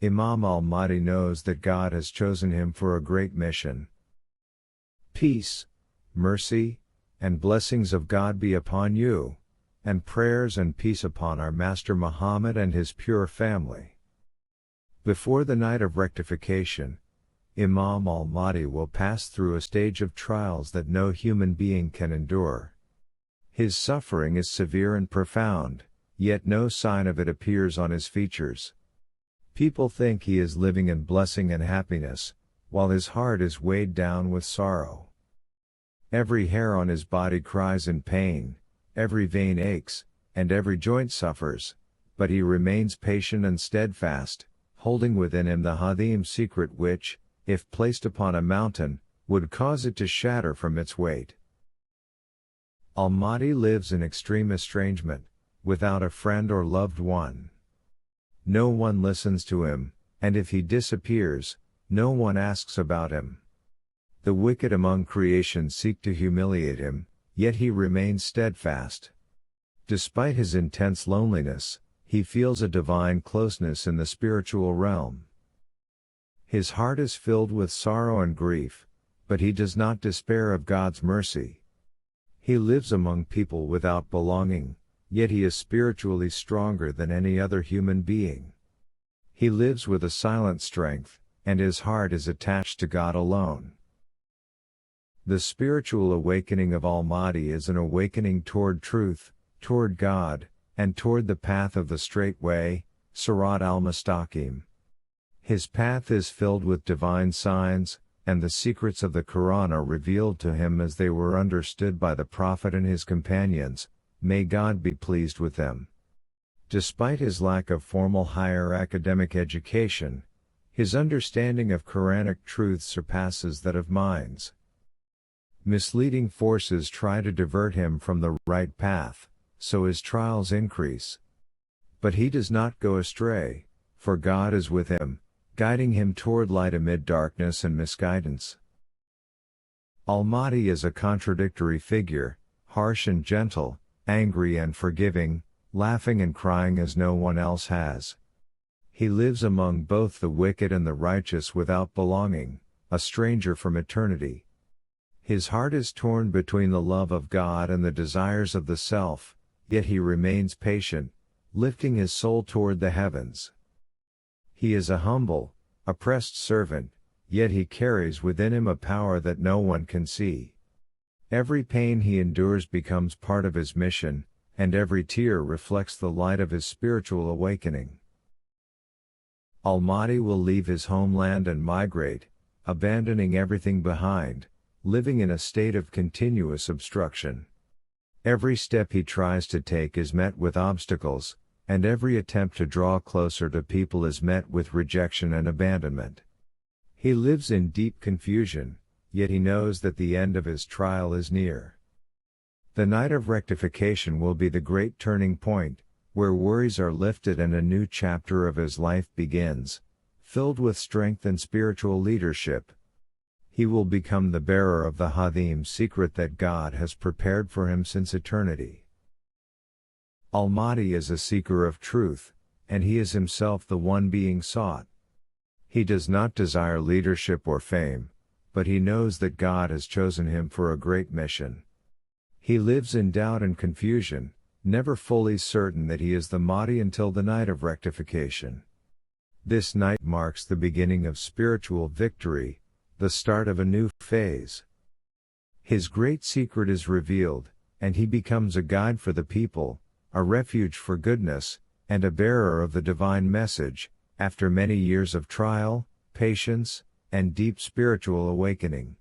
Imam Al-Mahdi knows that God has chosen him for a great mission. Peace, mercy, and blessings of God be upon you, and prayers and peace upon our Master Muhammad and his pure family. Before the night of rectification, Imam Al-Mahdi will pass through a stage of trials that no human being can endure. His suffering is severe and profound, yet no sign of it appears on his features. People think he is living in blessing and happiness, while his heart is weighed down with sorrow. Every hair on his body cries in pain, every vein aches, and every joint suffers, but he remains patient and steadfast, holding within him the Azim secret which, if placed upon a mountain, would cause it to shatter from its weight. Al-Mahdi lives in extreme estrangement, without a friend or loved one. No one listens to him, and if he disappears, no one asks about him. The wicked among creation seek to humiliate him, yet he remains steadfast. Despite his intense loneliness, he feels a divine closeness in the spiritual realm. His heart is filled with sorrow and grief, but he does not despair of God's mercy. He lives among people without belonging, yet he is spiritually stronger than any other human being. He lives with a silent strength, and his heart is attached to God alone. The spiritual awakening of Al-Mahdi is an awakening toward truth, toward God, and toward the path of the straight way, Sirat al-Mustaqim. His path is filled with divine signs, and the secrets of the Quran are revealed to him as they were understood by the Prophet and his companions, may God be pleased with them. Despite his lack of formal higher academic education, his understanding of Quranic truth surpasses that of minds. Misleading forces try to divert him from the right path, so his trials increase. But he does not go astray, for God is with him, guiding him toward light amid darkness and misguidance. Al-Mahdi is a contradictory figure, harsh and gentle, angry and forgiving, laughing and crying as no one else has. He lives among both the wicked and the righteous without belonging, a stranger from eternity. His heart is torn between the love of God and the desires of the self, yet he remains patient, lifting his soul toward the heavens. He is a humble, oppressed servant, yet he carries within him a power that no one can see. Every pain he endures becomes part of his mission, and every tear reflects the light of his spiritual awakening. Al-Mahdi will leave his homeland and migrate, abandoning everything behind, living in a state of continuous obstruction. Every step he tries to take is met with obstacles, and every attempt to draw closer to people is met with rejection and abandonment. He lives in deep confusion, yet he knows that the end of his trial is near. The night of rectification will be the great turning point, where worries are lifted and a new chapter of his life begins, filled with strength and spiritual leadership. He will become the bearer of the Azim secret that God has prepared for him since eternity. Al-Mahdi is a seeker of truth, and he is himself the one being sought. He does not desire leadership or fame, but he knows that God has chosen him for a great mission. He lives in doubt and confusion, never fully certain that he is the Mahdi until the night of rectification. This night marks the beginning of spiritual victory, the start of a new phase. His great secret is revealed, and he becomes a guide for the people, a refuge for goodness, and a bearer of the divine message, after many years of trial, patience, and deep spiritual awakening.